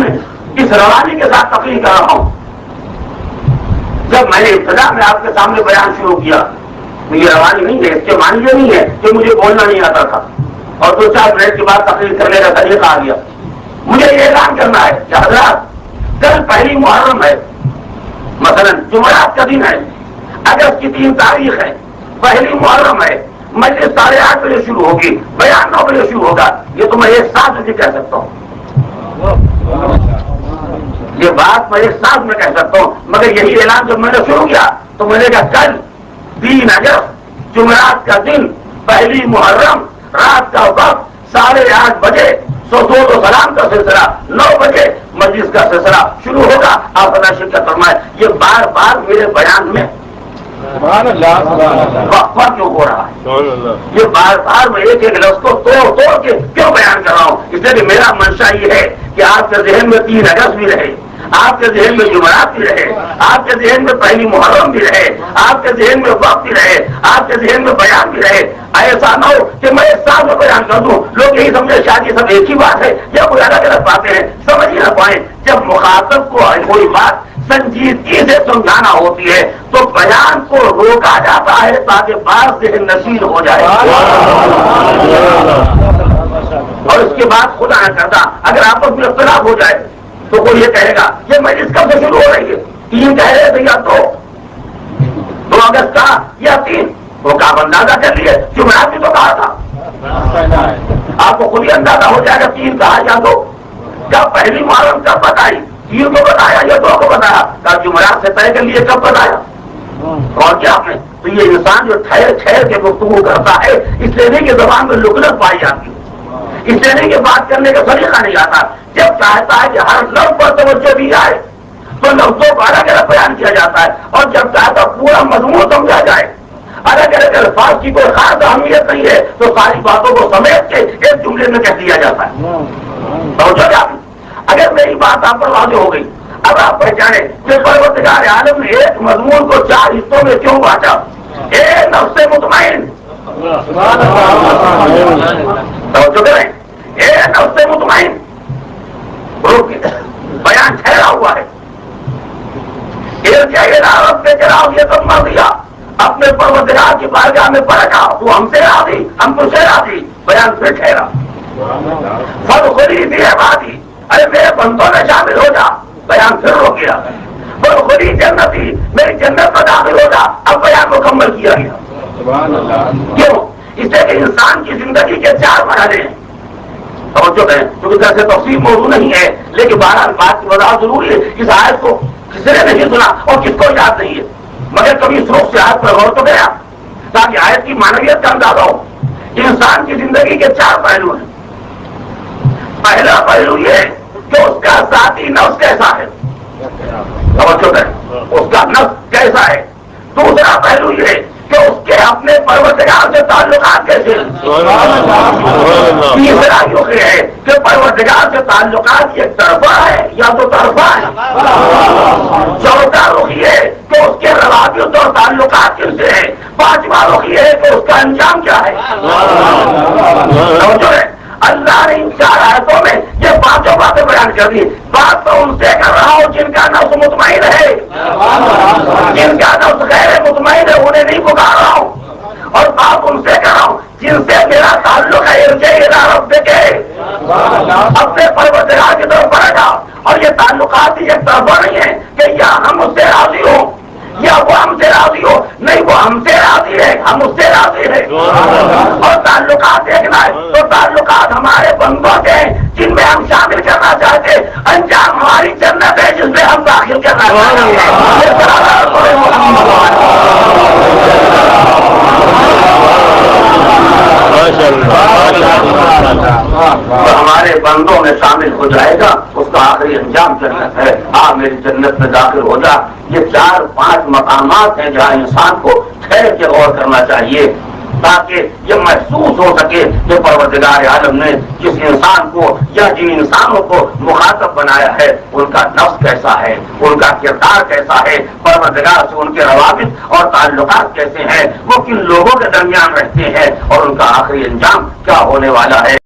سامنے اس روانی کے ساتھ تقریر کر رہا ہوں. جب میں نے ابتدا میں آپ کے سامنے بیان شروع کیا تو یہ روانی نہیں ہے، اس کے معنی یہ نہیں ہے کہ مجھے بولنا نہیں آتا تھا اور 2-4 منٹ کے بعد تقریر کرنے کا طریقہ آ گیا. مجھے یہ اعلان کرنا ہے کہ حضرات کل پہلی محرم ہے، مثلا جمعرات کا دن ہے، اگست کی 3 تاریخ ہے، پہلی محرم ہے، مجلس 8:30 بجے شروع ہوگی، بیان 9 بجے شروع ہوگا. یہ تو میں ایک ساتھ مجھے کہہ سکتا ہوں، یہ بات میں ایک ساتھ میں کہہ سکتا ہوں. مگر یہی اعلان جب میں نے شروع کیا تو میں نے کہا کل 3 اگست جمعرات کا دن، پہلی محرم، رات کا وقت 8:30 بجے صبح و سلام کا سلسلہ، 9 بجے مجلس کا سلسلہ شروع ہوگا. آپ ادا شرکت فرمائے. یہ بار بار میرے بیان میں وقفہ کیوں ہو رہا ہے؟ یہ بار بار میں ایک ایک لفظ کو توڑ کے کیوں بیان کر رہا ہوں؟ اس لیے کہ میرا منشا یہ ہے کہ آپ کے ذہن میں 3 اگست بھی رہے، آپ کے ذہن میں جمعرات بھی رہے، آپ کے ذہن میں پہلی محرم بھی رہے، آپ کے ذہن میں وقت بھی رہے، آپ کے ذہن میں بیان بھی رہے. ایسا نہ ہو کہ میں ایک ساتھ میں بیان کر دوں، لوگ یہی سمجھے شادی سب ایک ہی بات ہے یا کوئی الگ الگ باتیں ہیں، سمجھ ہی نہ پائیں. جب مخاطب کو کوئی بات سنجیدگی سے سمجھانا ہوتی ہے تو بیان کو روکا جاتا ہے تاکہ بعض ذہن نشین ہو جائے. اور اس کے بعد خدا نہ کرتا اگر آپس میں اختلاف ہو جائے تو کوئی یہ کہے گا یہ مجلس کب سے شروع ہو رہی ہے؟ 3 کہہ رہے تھے یا 2 اگست کا یا 3 تو آپ اندازہ کر لیے. جمعرات بھی تو کہا تھا، آپ کو خود ہی اندازہ ہو جائے گا 3 کہا یا 2. کب پہلی محرم کب بتائی؟ 3 کو بتایا یا 2 کو بتایا؟ کب جمعرات سے طے کے لیے کب بتایا؟ اور کیا آپ نے تو یہ انسان جو ٹھہر ٹھہر کے گفتگو کرتا ہے اس لیے نہیں کہ زبان میں لکنت پائی جاتی ہے، اس لیے نہیں کہ بات کرنے کا طریقہ نہیں آتا. جب چاہتا ہے کہ ہر لفظ پر توجہ دی جائے تو لفظوں کو الگ الگ بیان کیا جاتا ہے، اور جب چاہتا پورا مضمون سمجھا جائے، الگ الگ الفاظ کی کوئی خاص اہمیت نہیں ہے تو ساری باتوں کو سمیٹ کے ایک جملے میں کہہ دیا جاتا ہے. توجہ آپ اگر میری بات آپ پر واضح ہو گئی، اب آپ پہچانیں کہ پروردگار عالم نے ایک مضمون کو 4 حصوں میں کیوں بانٹا. اے نفس مطمئن، توجہ کریں، اے نفس مطمئن، بیان ٹھہرا ہوا ہے. اپنے پروردگار کی بارگاہ میں پڑھا تو ہم سے راضی، ہم تجھ سے راضی، بیان پھر ٹھہرا. فادخلی فی عبادی، ارے میرے بندوں میں شامل ہو جا، بیان پھر رک گیا. فادخلی جنتی، میری جنت میں داخل ہو جا، اب بیان مکمل کیا گیا. کیوں؟ اس لیے کہ انسان کی زندگی کے 4 مرحلے ہیں. توجہ کریں کیونکہ جیسے تفصیل موضوع نہیں ہے لیکن بہرحال بات کی وضاحت ضروری ہے. اس آیت کو کسی نے نہیں سنا اور کس کو یاد نہیں ہے، مگر کبھی اس رخ سے آیت پر غور تو گیا تاکہ آیت کی معنویت کا اندازہ ہو. انسان کی زندگی کے 4 پہلو ہیں. پہلا پہلو یہ ہے کہ اس کا ذاتی نفس کیسا ہے، توجہ کریں، اس کا نفس کیسا ہے. دوسرا پہلو یہ ہے کہ اس کے اپنے پروردگار سے تعلقات کیسے ہیں. تیسرا یہ ہے کہ پروردگار سے تعلقات ایک طرفہ ہے یا 2 طرفہ ہے. چوتھا رخ یہ ہے کہ اس کے روابط اور تعلقات کن سے ہیں. 5واں رخ یہ ہے کہ اس کا انجام کیا ہے. اللہ نے ان 4 آیتوں میں یہ 5 باتیں بیان کر دی. بات تو ان سے کر رہا ہوں جن کا نفس مطمئن ہے، جن کا نفس غیر مطمئن ہے انہیں نہیں پکار رہا ہوں. اور بات ان سے کر رہا ہوں جن سے میرا تعلق ہے اپنے پروردگار کی طرف بڑھے گا. اور یہ تعلقات ایک طرفہ نہیں ہے کہ یا ہم اس سے راضی ہوں یا وہ ہم سے راضی ہو، نہیں وہ ہم سے راضی ہے، ہم اس سے راضی ہے. اور تعلقات دیکھنا ہے تو تعلقات ہمارے بندوں کے ہیں جن میں ہم شامل کرنا چاہتے ہیں. انجام ہماری جنت ہے جس میں ہم داخل کرنا چاہتے ہیں. تو ہمارے بندوں میں شامل ہو جائے گا، اس کا آخری انجام جنت ہے. میری جنت میں داخل ہو جا. یہ 4-5 مقامات ہیں جہاں انسان کو ٹھہر کے غور کرنا چاہیے تاکہ یہ محسوس ہو سکے کہ پروردگار عالم نے جس انسان کو یا جن انسانوں کو مخاطب بنایا ہے ان کا نفس کیسا ہے، ان کا کردار کیسا ہے، پروردگار سے ان کے روابط اور تعلقات کیسے ہیں، وہ کن لوگوں کے درمیان رہتے ہیں اور ان کا آخری انجام کیا ہونے والا ہے.